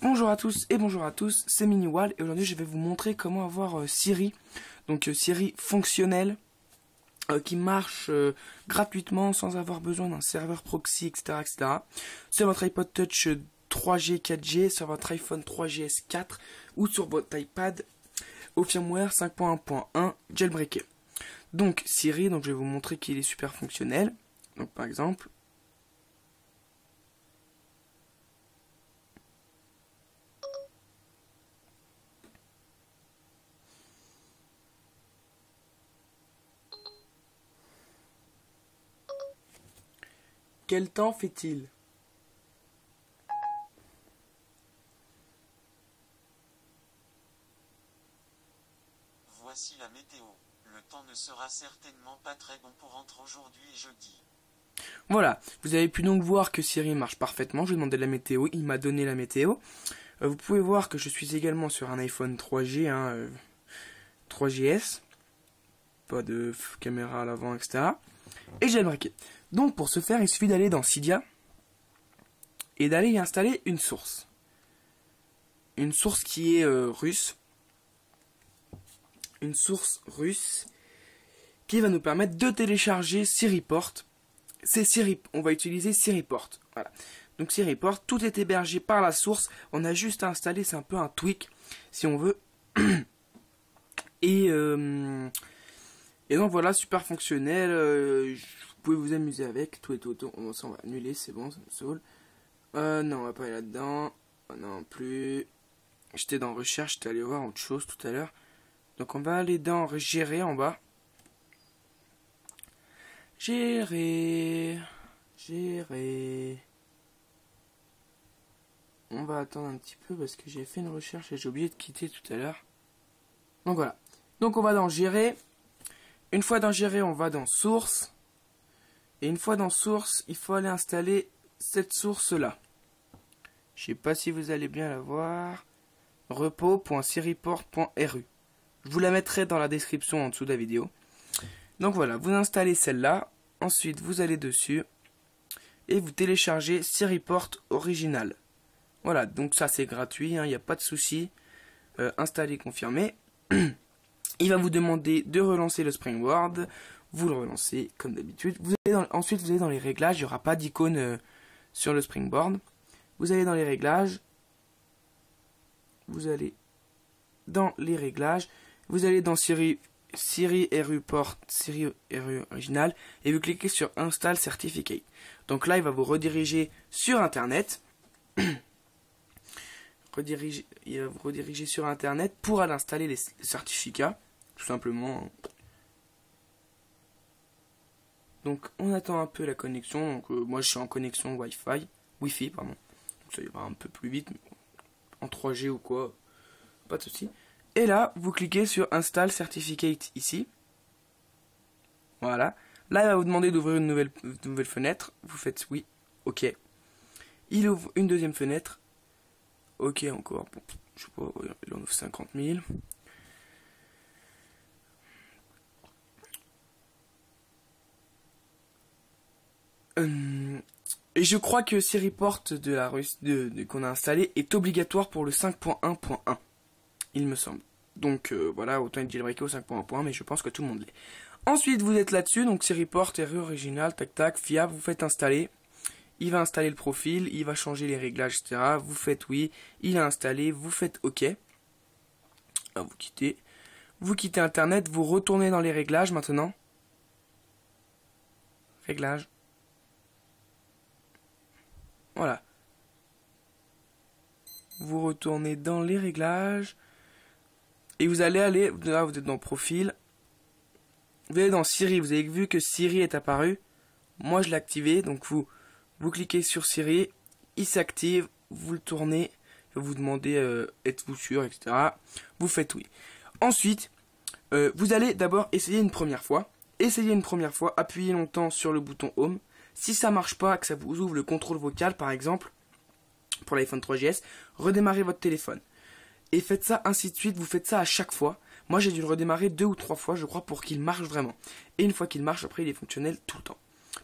Bonjour à tous et bonjour à tous, c'est Miniwal et aujourd'hui je vais vous montrer comment avoir Siri, donc Siri fonctionnelle qui marche gratuitement sans avoir besoin d'un serveur proxy, etc. sur votre iPod Touch 3G, 4G, sur votre iPhone 3GS 4 ou sur votre iPad au firmware 5.1.1 jailbreaké. Donc Siri, donc je vais vous montrer qu'il est super fonctionnel. Donc par exemple, quel temps fait-il? Voici la météo. Le temps ne sera certainement pas très bon pour entre aujourd'hui et jeudi. Voilà, vous avez pu donc voir que Siri marche parfaitement. Je lui ai demandé la météo, il m'a donné la météo. Vous pouvez voir que je suis également sur un iPhone 3G, 3GS. Pas de caméra à l'avant, etc. Et j'ai jailbreaké. Donc pour ce faire, il suffit d'aller dans Cydia et d'aller y installer une source. Une source qui est russe. Une source russe qui va nous permettre de télécharger SiriPort. C'est Siri, on va utiliser SiriPort. Voilà. Donc SiriPort, tout est hébergé par la source. On a juste à installer, c'est un peu un tweak si on veut. Et donc voilà, super fonctionnel. Vous pouvez vous amuser avec. Tout est auto. On va annuler, c'est bon, ça me saoule. Non, on va pas aller là-dedans. Non plus. J'étais dans recherche, j'étais allé voir autre chose tout à l'heure. Donc on va aller dans gérer en bas. Gérer. On va attendre un petit peu parce que j'ai fait une recherche et j'ai oublié de quitter tout à l'heure. Donc voilà. Donc on va dans gérer. Une fois dans gérer, on va dans source. Et une fois dans source, il faut aller installer cette source là. Je sais pas si vous allez bien la voir. repo.siriport.ru. Je vous la mettrai dans la description en dessous de la vidéo. Donc voilà, vous installez celle-là. Ensuite, vous allez dessus. Et vous téléchargez SiriPort original. Voilà, donc ça c'est gratuit, il n'y a pas de souci. Installer, confirmer. Il va vous demander de relancer le Springboard. Vous le relancez comme d'habitude. Ensuite, vous allez dans les réglages. Il n'y aura pas d'icône sur le Springboard. Vous allez dans les réglages. Vous allez dans les réglages. Vous allez dans Siri RU Port, Siri RU Original. Et vous cliquez sur Install Certificate. Donc là, il va vous rediriger sur Internet. Il va vous rediriger sur Internet pour aller installer les certificats. Tout simplement. Donc on attend un peu la connexion. Donc moi je suis en connexion Wi-Fi pardon. Donc ça ira un peu plus vite, mais en 3G ou quoi, pas de souci. Et là vous cliquez sur Install Certificate ici. Voilà. Là il va vous demander d'ouvrir une nouvelle fenêtre. Vous faites oui, ok. Il ouvre une deuxième fenêtre. Ok encore. Bon, je sais pas, il en ouvre 50 000. Et je crois que SiriPort de la qu'on a installé est obligatoire pour le 5.1.1. Il me semble. Donc voilà, autant être jailbreaké au 5.1.1, mais je pense que tout le monde l'est. Ensuite, vous êtes là-dessus, donc SiriPort, RU original, tac tac, fiable, vous faites installer. Il va installer le profil, il va changer les réglages, etc. Vous faites oui, il a installé, vous faites OK. Alors, vous quittez Internet, vous retournez dans les réglages maintenant. Réglages. Voilà. Vous retournez dans les réglages. Et vous allez aller, là vous êtes dans profil. Vous allez dans Siri, vous avez vu que Siri est apparu. Moi je l'ai activé, donc vous cliquez sur Siri. Il s'active, vous le tournez. Il va vous demander êtes-vous sûr, etc. Vous faites oui. Ensuite, vous allez d'abord essayer une première fois. Essayez une première fois, appuyez longtemps sur le bouton Home. Si ça marche pas, que ça vous ouvre le contrôle vocal par exemple, pour l'iPhone 3GS, redémarrez votre téléphone. Et faites ça ainsi de suite, vous faites ça à chaque fois. Moi j'ai dû le redémarrer 2 ou 3 fois je crois pour qu'il marche vraiment. Et une fois qu'il marche, après il est fonctionnel tout le temps.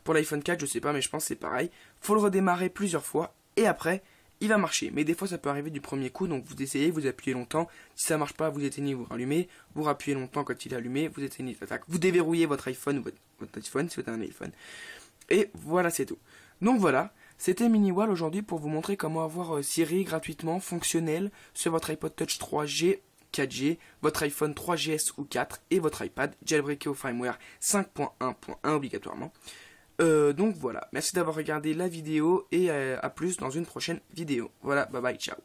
Pour l'iPhone 4 je sais pas mais je pense que c'est pareil. Faut le redémarrer plusieurs fois et après il va marcher. Mais des fois, ça peut arriver du premier coup, donc vous essayez, vous appuyez longtemps. Si ça marche pas, vous éteignez, vous rallumez. Vous rappuyez longtemps quand il est allumé, vous éteignez, tac. Vous déverrouillez votre iPhone ou votre iPhone si vous avez un iPhone. Et voilà, c'est tout. Donc voilà, c'était MiniWall aujourd'hui pour vous montrer comment avoir Siri gratuitement, fonctionnel, sur votre iPod Touch 3G, 4G, votre iPhone 3GS ou 4 et votre iPad jailbreaké au firmware 5.1.1 obligatoirement. Donc voilà, merci d'avoir regardé la vidéo et à plus dans une prochaine vidéo. Voilà, bye bye, ciao.